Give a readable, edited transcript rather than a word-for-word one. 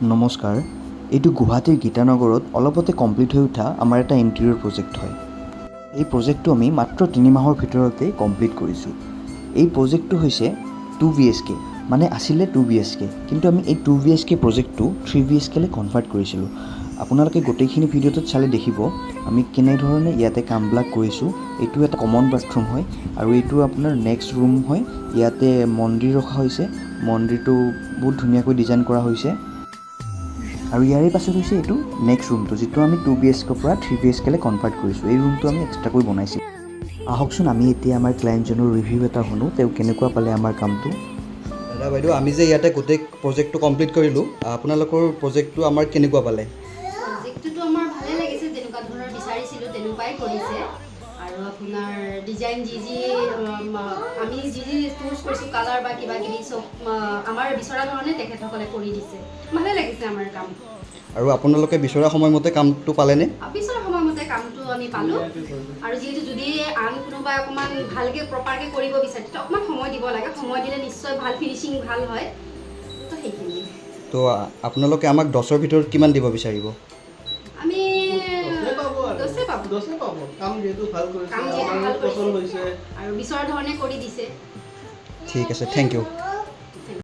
নমস্কাৰ, এইটো গুৱাহাটীৰ গীতানগৰত অলপতে কমপ্লিট হৈ উঠা আমাৰ এটা ইণ্টেৰিয়ৰ প্ৰজেক্ট হয়। এই প্ৰজেক্টটো আমি মাত্ৰ 3 মাহৰ ভিতৰতে কমপ্লিট কৰিছোঁ। এই প্ৰজেক্টটো হৈছে 2 BHK, মানে আছিলে 2 BHK, কিন্তু আমি এই 2 BHK প্ৰজেক্টটো 3 BHKলৈ কনভাৰ্ট কৰিছিলোঁ। আপোনালোকে গোটেইখিনি ভিডিঅ'টোত চালে দেখিব আমি কেনেধৰণে ইয়াতে কামবিলাক কৰিছোঁ। এইটো এটা কমন বাথৰুম হয় আৰু এইটো আপোনাৰ নেক্সট ৰুম হয়। ইয়াতে মন্দিৰ ৰখা হৈছে, মন্দিৰটো বহুত ধুনীয়াকৈ ডিজাইন কৰা হৈছে। আৰু ইয়াৰে পাছত হৈছে এইটো নেক্সট ৰুমটো, যিটো আমি 2 BHKৰ পৰা 3 BHKলৈ কনভাৰ্ট কৰিছোঁ। এই ৰুমটো আমি এক্সট্ৰাকৈ বনাইছোঁ। আহকচোন আমি এতিয়া আমাৰ ক্লায়েণ্টজনৰ ৰিভিউ এটা শুনো, তেওঁ কেনেকুৱা পালে আমাৰ কামটো। দাদা বাইদেউ, আমি যে ইয়াতে গোটেই প্ৰজেক্টটো কমপ্লিট কৰিলোঁ, আপোনালোকৰ প্ৰজেক্টটো আমাৰ কেনেকুৱা পালে? প্ৰজেক্টটোতো আমাৰ ভালেই লাগিছে, যেনেকুৱা ধৰণৰ বিচাৰিছিলোঁ তেনেকুৱাই কৰিছে। আৰু আপোনাৰ ডিজাইন আমি যি চুজ কৰিছোঁ, কালাৰ বা কিবা কিবি চব আমাৰ বিচৰা ধৰণে তেখেতসকলে কৰি দিছে। ভালেই লাগিছে আমাৰ কাম। আৰু আপোনালোকে বিচৰা সময়মতে কামটো পালেনে? বিচৰা সময়মতে কামটো আমি পালোঁ। আৰু যিহেতু যদি আন কোনোবাই অকণমান ভালকৈ প্ৰপাৰকৈ কৰিব বিচাৰে, তেতিয়া অকণমান সময় দিব লাগে। সময় দিলে নিশ্চয় ভাল ফিনিচিং ভাল হয়। তো সেইখিনি। তো আপোনালোকে আমাক 10ৰ ভিতৰত কিমান দিব বিচাৰিব? আমি 10 পাব। কাম যিহেতু ভাল কৰিছে আৰু বিচৰা ধৰণে কৰি দিছে। ঠিক আছে, থেংক ইউ।